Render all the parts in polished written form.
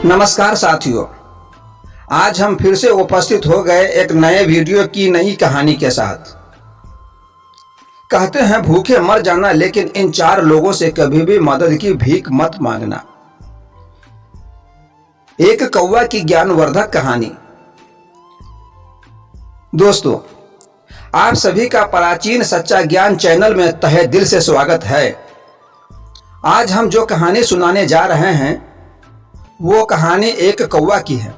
नमस्कार साथियों, आज हम फिर से उपस्थित हो गए एक नए वीडियो की नई कहानी के साथ। कहते हैं भूखे मर जाना, लेकिन इन 4 लोगों से कभी भी मदद की भीख मत मांगना। एक कौवा की ज्ञानवर्धक कहानी। दोस्तों, आप सभी का प्राचीन सच्चा ज्ञान चैनल में तहे दिल से स्वागत है। आज हम जो कहानी सुनाने जा रहे हैं वो कहानी एक कौवा की है।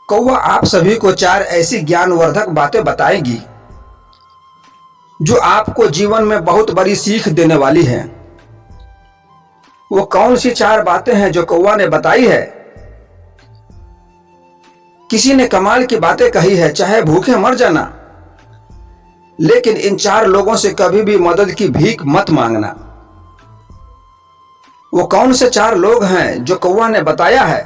कौवा आप सभी को 4 ऐसी ज्ञानवर्धक बातें बताएगी जो आपको जीवन में बहुत बड़ी सीख देने वाली हैं। वो कौन सी 4 बातें हैं जो कौवा ने बताई है? किसी ने कमाल की बातें कही है, चाहे भूखे मर जाना, लेकिन इन 4 लोगों से कभी भी मदद की भीख मत मांगना। वो कौन से 4 लोग हैं जो कौवा ने बताया है?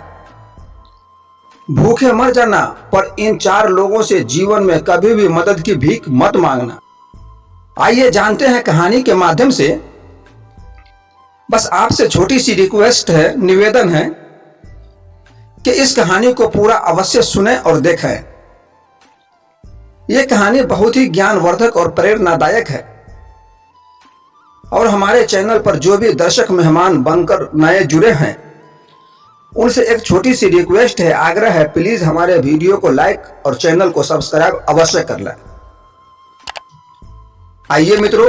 भूखे मर जाना, पर इन 4 लोगों से जीवन में कभी भी मदद की भीख मत मांगना। आइए जानते हैं कहानी के माध्यम से। बस आपसे छोटी सी रिक्वेस्ट है, निवेदन है कि इस कहानी को पूरा अवश्य सुनें और देखें। यह कहानी बहुत ही ज्ञानवर्धक और प्रेरणादायक है। और हमारे चैनल पर जो भी दर्शक मेहमान बनकर नए जुड़े हैं, उनसे एक छोटी सी रिक्वेस्ट है, आग्रह है, प्लीज हमारे वीडियो को लाइक और चैनल को सब्सक्राइब अवश्य कर लें। आइए मित्रों,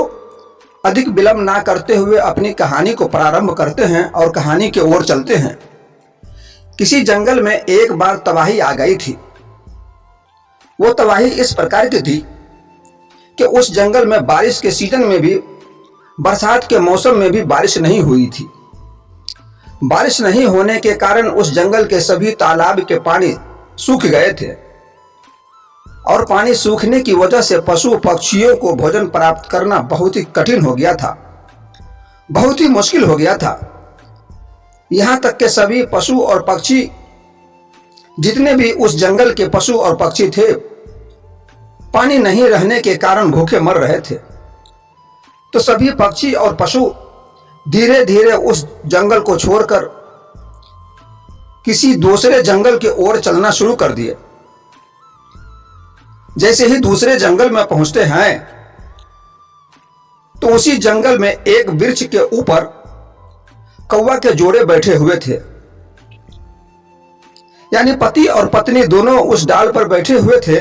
अधिक विलंब ना करते हुए अपनी कहानी को प्रारंभ करते हैं और कहानी की ओर चलते हैं। किसी जंगल में एक बार तबाही आ गई थी। वो तबाही इस प्रकार की थी कि उस जंगल में बारिश के सीजन में भी, बरसात के मौसम में भी बारिश नहीं हुई थी। बारिश नहीं होने के कारण उस जंगल के सभी तालाब के पानी सूख गए थे और पानी सूखने की वजह से पशु पक्षियों को भोजन प्राप्त करना बहुत ही कठिन हो गया था, बहुत ही मुश्किल हो गया था। यहां तक कि सभी पशु और पक्षी, जितने भी उस जंगल के पशु और पक्षी थे, पानी नहीं रहने के कारण भूखे मर रहे थे। तो सभी पक्षी और पशु धीरे धीरे उस जंगल को छोड़कर किसी दूसरे जंगल की ओर चलना शुरू कर दिए। जैसे ही दूसरे जंगल में पहुंचते हैं तो उसी जंगल में एक वृक्ष के ऊपर कौवा के जोड़े बैठे हुए थे। यानी पति और पत्नी दोनों उस डाल पर बैठे हुए थे।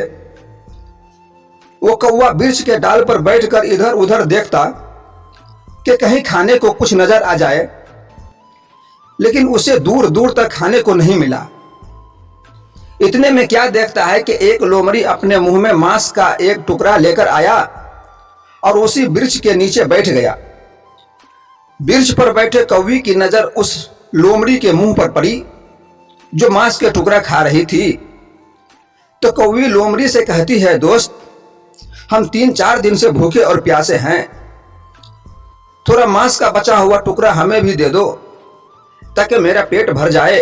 वो कौवा वृक्ष के डाल पर बैठकर इधर उधर देखता कि कहीं खाने को कुछ नजर आ जाए, लेकिन उसे दूर दूर तक खाने को नहीं मिला। इतने में क्या देखता है कि एक लोमड़ी अपने मुंह में मांस का एक टुकड़ा लेकर आया और उसी वृक्ष के नीचे बैठ गया। वृक्ष पर बैठे कौवी की नजर उस लोमड़ी के मुंह पर पड़ी जो मांस के टुकड़ा खा रही थी। तो कौवी लोमड़ी से कहती है, दोस्त, हम 3-4 दिन से भूखे और प्यासे हैं, थोड़ा मांस का बचा हुआ टुकड़ा हमें भी दे दो ताकि मेरा पेट भर जाए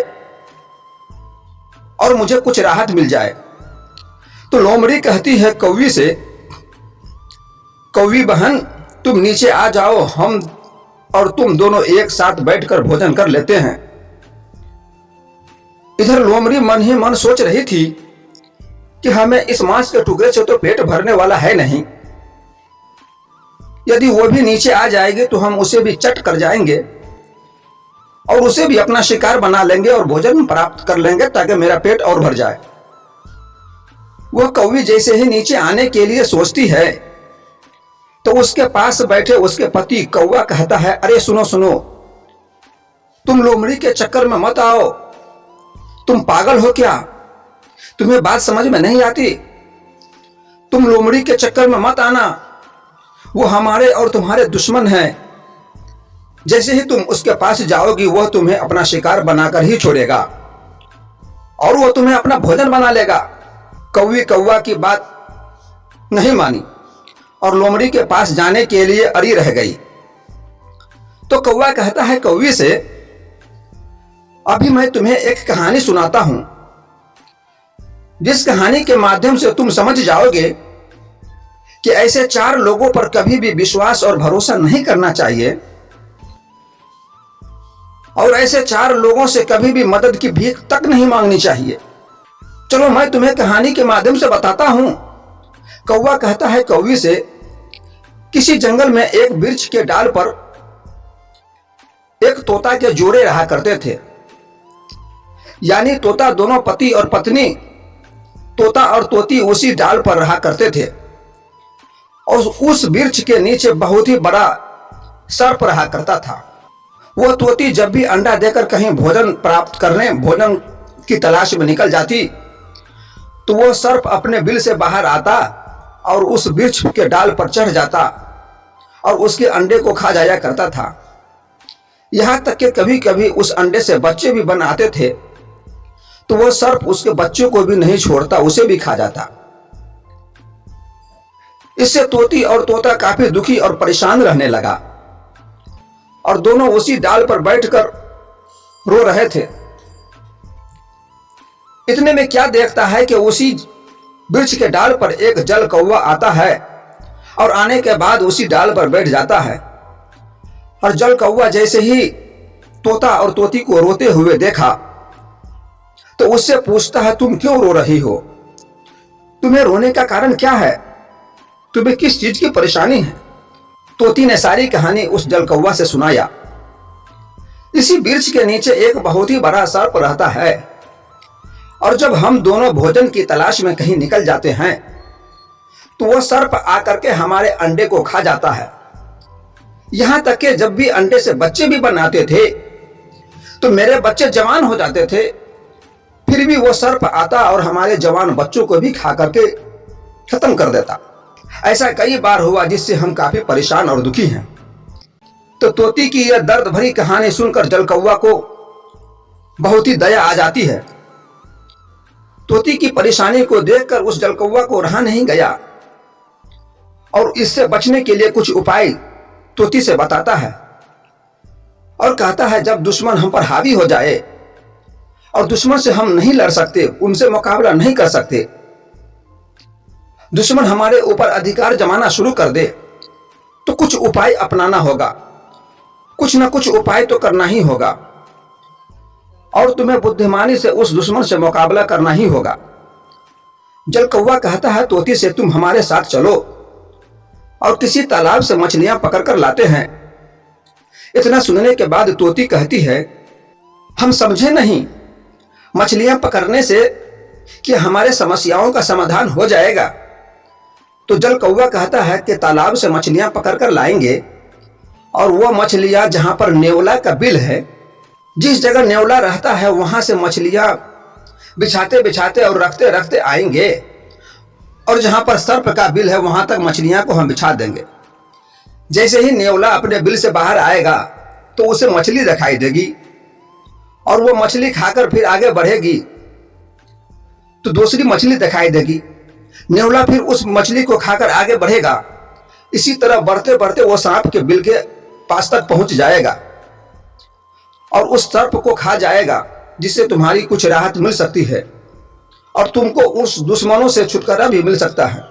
और मुझे कुछ राहत मिल जाए। तो लोमड़ी कहती है कौवी से, कौवी बहन, तुम नीचे आ जाओ, हम और तुम दोनों एक साथ बैठकर भोजन कर लेते हैं। इधर लोमड़ी मन ही मन सोच रही थी कि हमें इस मांस के टुकड़े से तो पेट भरने वाला है नहीं। यदि वो भी नीचे आ जाएगी तो हम उसे भी चट कर जाएंगे और उसे भी अपना शिकार बना लेंगे और भोजन प्राप्त कर लेंगे ताकि मेरा पेट और भर जाए। वह कौवी जैसे ही नीचे आने के लिए सोचती है तो उसके पास बैठे उसके पति कौवा कहता है, अरे सुनो सुनो, तुम लोमड़ी के चक्कर में मत आओ। तुम पागल हो क्या? तुम्हें बात समझ में नहीं आती? तुम लोमड़ी के चक्कर में मत आना, वो हमारे और तुम्हारे दुश्मन हैं। जैसे ही तुम उसके पास जाओगी वह तुम्हें अपना शिकार बनाकर ही छोड़ेगा और वो तुम्हें अपना भोजन बना लेगा। कौवी कौवा की बात नहीं मानी और लोमड़ी के पास जाने के लिए अड़ी रह गई। तो कौवा कहता है कौवी से, अभी मैं तुम्हें एक कहानी सुनाता हूं, जिस कहानी के माध्यम से तुम समझ जाओगे कि ऐसे 4 लोगों पर कभी भी विश्वास और भरोसा नहीं करना चाहिए। और ऐसे 4 लोगों से कभी भी मदद की भीख तक नहीं मांगनी चाहिए। चलो मैं तुम्हें कहानी के माध्यम से बताता हूं। कौवा कहता है कौवी से, किसी जंगल में एक वृक्ष के डाल पर एक तोता के जोड़े रहा करते थे। यानी तोता दोनों पति और पत्नी, तोता और तोती उसी डाल पर रहा करते थे। और उस वृक्ष के नीचे बहुत ही बड़ा सर्प रहा करता था। वह तोती जब भी अंडा देकर कहीं भोजन प्राप्त करने, भोजन की तलाश में निकल जाती, तो वह सर्प अपने बिल से बाहर आता और उस वृक्ष के डाल पर चढ़ जाता और उसके अंडे को खा जाया करता था। यहां तक कि कभी कभी उस अंडे से बच्चे भी बन आते थे, तो वह सर्प उसके बच्चों को भी नहीं छोड़ता, उसे भी खा जाता। इससे तोती और तोता काफी दुखी और परेशान रहने लगा और दोनों उसी डाल पर बैठकर रो रहे थे। इतने में क्या देखता है कि उसी वृक्ष के डाल पर एक जल कौवा आता है और आने के बाद उसी डाल पर बैठ जाता है। और जल कौवा जैसे ही तोता और तोती को रोते हुए देखा तो उससे पूछता है, तुम क्यों रो रही हो? तुम्हें रोने का कारण क्या है? तुम्हें किस चीज की परेशानी है? तोती ने सारी कहानी उस जल कौवा से सुनाया। इसी वृक्ष के नीचे एक बहुत ही बड़ा सर्प रहता है और जब हम दोनों भोजन की तलाश में कहीं निकल जाते हैं तो वह सर्प आकर के हमारे अंडे को खा जाता है। यहां तक कि जब भी अंडे से बच्चे भी बनाते थे तो मेरे बच्चे जवान हो जाते थे, फिर भी वो सर्प आता और हमारे जवान बच्चों को भी खा करके खत्म कर देता। ऐसा कई बार हुआ जिससे हम काफी परेशान और दुखी हैं। तो तोती की यह दर्द भरी कहानी सुनकर जल कौवा को बहुत ही दया आ जाती है। तोती की परेशानी को देखकर उस जल कौवा को रहा नहीं गया और इससे बचने के लिए कुछ उपाय तोती से बताता है और कहता है, जब दुश्मन हम पर हावी हो जाए और दुश्मन से हम नहीं लड़ सकते, उनसे मुकाबला नहीं कर सकते, दुश्मन हमारे ऊपर अधिकार जमाना शुरू कर दे, तो कुछ उपाय अपनाना होगा, कुछ ना कुछ उपाय तो करना ही होगा और तुम्हें बुद्धिमानी से उस दुश्मन से मुकाबला करना ही होगा। जल कौवा कहता है तोती से, तुम हमारे साथ चलो और किसी तालाब से मछलियां पकड़कर लाते हैं। इतना सुनने के बाद तोती कहती है, हम समझे नहीं, मछलियां पकड़ने से कि हमारे समस्याओं का समाधान हो जाएगा। तो जल कौवा कहता है कि तालाब से मछलियां पकड़कर लाएंगे और वह मछलियां जहां पर नेवला का बिल है, जिस जगह नेवला रहता है वहां से मछलियां बिछाते बिछाते और रखते रखते आएंगे और जहां पर सर्प का बिल है वहां तक मछलियां को हम बिछा देंगे। जैसे ही नेवला अपने बिल से बाहर आएगा तो उसे मछली दिखाई देगी और वो मछली खाकर फिर आगे बढ़ेगी तो दूसरी मछली दिखाई देगी। नेवला फिर उस मछली को खाकर आगे बढ़ेगा। इसी तरह बढ़ते बढ़ते वो सांप के बिल के पास तक पहुंच जाएगा और उस सर्प को खा जाएगा, जिससे तुम्हारी कुछ राहत मिल सकती है और तुमको उस दुश्मनों से छुटकारा भी मिल सकता है।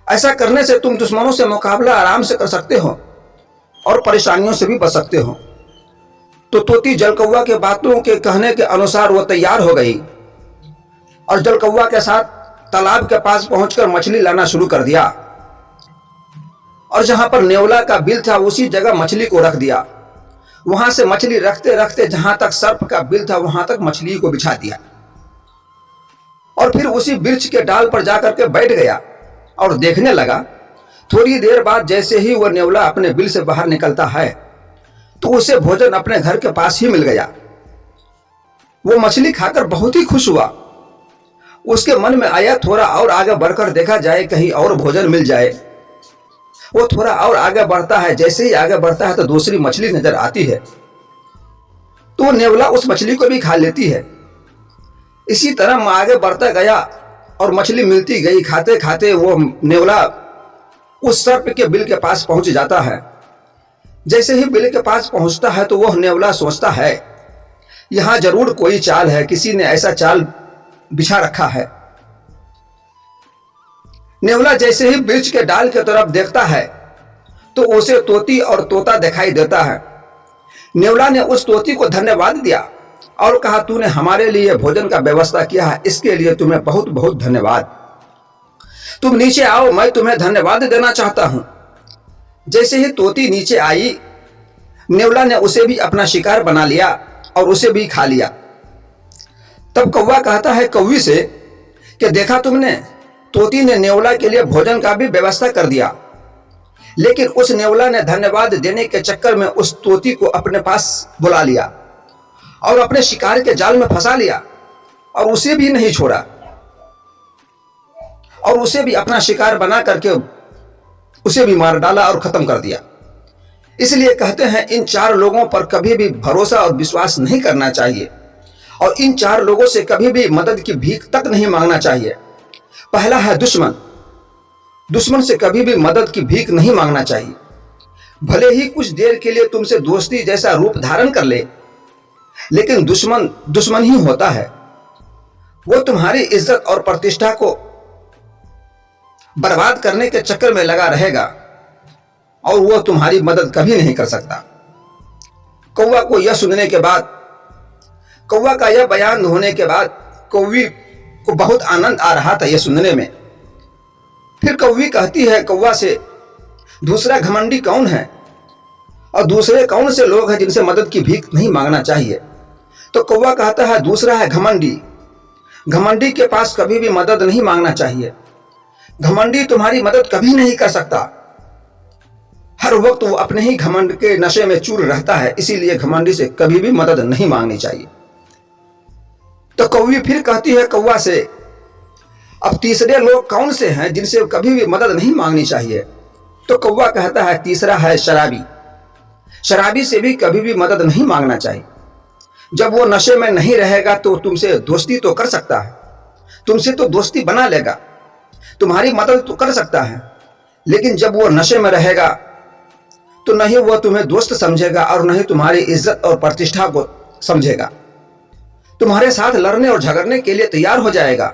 ऐसा करने से तुम दुश्मनों से मुकाबला आराम से कर सकते हो और परेशानियों से भी बच सकते हो। तो तोती जल कौवा के बातों के कहने के अनुसार वो तैयार हो गई और जल कौवा के साथ तालाब के पास पहुंचकर मछली लाना शुरू कर दिया और जहां पर नेवला का बिल था उसी जगह मछली को रख दिया। वहां से मछली रखते रखते जहां तक सर्प का बिल था वहां तक मछली को बिछा दिया और फिर उसी वृक्ष के डाल पर जाकर के बैठ गया और देखने लगा। थोड़ी देर बाद जैसे ही वह नेवला अपने बिल से बाहर निकलता है तो उसे भोजन अपने घर के पास ही मिल गया। वो मछली खाकर बहुत ही खुश हुआ। उसके मन में आया थोड़ा और आगे बढ़कर देखा जाए, कहीं और भोजन मिल जाए। वो थोड़ा और आगे बढ़ता है। जैसे ही आगे बढ़ता है तो दूसरी मछली नजर आती है तो वो नेवला उस मछली को भी खा लेती है। इसी तरह आगे बढ़ता गया और मछली मिलती गई। खाते खाते वो नेवला उस सर्प के बिल के पास पहुंच जाता है। जैसे ही बिल के पास पहुंचता है तो वह नेवला सोचता है, यहां जरूर कोई चाल है, किसी ने ऐसा चाल बिछा रखा है। नेवला जैसे ही वृक्ष के डाल की तरफ देखता है तो उसे तोती और तोता दिखाई देता है। नेवला ने उस तोती को धन्यवाद दिया और कहा, तूने हमारे लिए भोजन का व्यवस्था किया है, इसके लिए तुम्हें बहुत बहुत धन्यवाद। तुम नीचे आओ, मैं तुम्हें धन्यवाद देना चाहता हूं। जैसे ही तोती नीचे आई, नेवला ने उसे भी अपना शिकार बना लिया और उसे भी खा लिया। तब कौवा कहता है कौवी से कि देखा तुमने, तोती ने नेवला के लिए भोजन का भी व्यवस्था कर दिया, लेकिन उस नेवला ने धन्यवाद देने के चक्कर में उस तोती को अपने पास बुला लिया और अपने शिकार के जाल में फंसा लिया और उसे भी नहीं छोड़ा और उसे भी अपना शिकार बना करके उसे भी मार डाला और खत्म कर दिया। इसलिए कहते हैं इन 4 लोगों पर कभी भी भरोसा और विश्वास नहीं करना चाहिए और इन 4 लोगों से कभी भी मदद की भीख तक नहीं मांगना चाहिए। पहला है दुश्मन। दुश्मन से कभी भी मदद की भीख नहीं मांगना चाहिए। भले ही कुछ देर के लिए तुमसे दोस्ती जैसा रूप धारण कर ले, लेकिन दुश्मन दुश्मन ही होता है। वो तुम्हारी इज्जत और प्रतिष्ठा को बर्बाद करने के चक्कर में लगा रहेगा और वो तुम्हारी मदद कभी नहीं कर सकता। कौवा को यह सुनने के बाद, कौवा का यह बयान होने के बाद कौवी को बहुत आनंद आ रहा था यह सुनने में। फिर कौवी कहती है कौवा से, दूसरा घमंडी कौन है और दूसरे कौन से लोग हैं जिनसे मदद की भीख नहीं मांगना चाहिए? तो कौवा कहता है दूसरा है घमंडी। घमंडी के पास कभी भी मदद नहीं मांगना चाहिए। घमंडी तुम्हारी मदद कभी नहीं कर सकता। हर वक्त वो अपने ही घमंड के नशे में चूर रहता है, इसीलिए घमंडी से कभी भी मदद नहीं मांगनी चाहिए। तो कौवी फिर कहती है कौवा से, अब तीसरे लोग कौन से हैं जिनसे कभी भी मदद नहीं मांगनी चाहिए? तो कौवा कहता है तीसरा है शराबी। शराबी से भी कभी भी मदद नहीं मांगना चाहिए। जब वो नशे में नहीं रहेगा तो तुमसे दोस्ती तो कर सकता है, तुमसे तो दोस्ती बना लेगा, तुम्हारी मदद तो कर सकता है, लेकिन जब वो नशे में रहेगा तो नहीं वो तुम्हें दोस्त समझेगा और नहीं तुम्हारी इज्जत और प्रतिष्ठा को समझेगा। तुम्हारे साथ लड़ने और झगड़ने के लिए तैयार हो जाएगा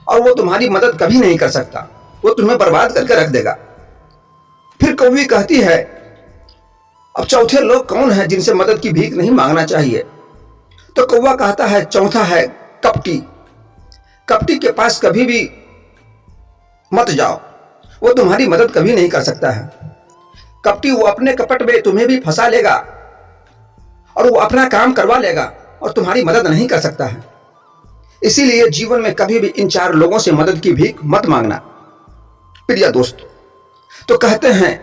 और वो तुम्हारी मदद कभी नहीं कर सकता, वो तुम्हें बर्बाद करके रख देगा। फिर कौवी कहती है अब चौथे लोग कौन हैं जिनसे मदद की भीख नहीं मांगना चाहिए? तो कौवा कहता है चौथा है कपटी। कपटी के पास कभी भी मत जाओ, वो तुम्हारी मदद कभी नहीं कर सकता है। कपटी वो अपने कपट में तुम्हें भी फंसा लेगा और वो अपना काम करवा लेगा और तुम्हारी मदद नहीं कर सकता है। इसीलिए जीवन में कभी भी इन 4 लोगों से मदद की भीख मत मांगना। प्रिय दोस्तों, तो कहते हैं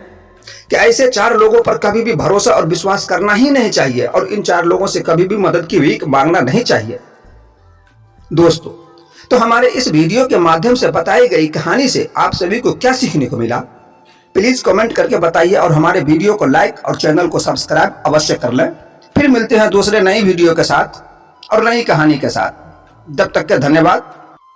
कि ऐसे 4 लोगों पर कभी भी भरोसा और विश्वास करना ही नहीं चाहिए और इन 4 लोगों से कभी भी मदद की भीख मांगना नहीं चाहिए। दोस्तों, तो हमारे इस वीडियो के माध्यम से बताई गई कहानी से आप सभी को क्या सीखने को मिला? प्लीज कमेंट करके बताइए और हमारे वीडियो को लाइक और चैनल को सब्सक्राइब अवश्य कर लें। फिर मिलते हैं दूसरे नई वीडियो के साथ और नई कहानी के साथ। तब तक के धन्यवाद।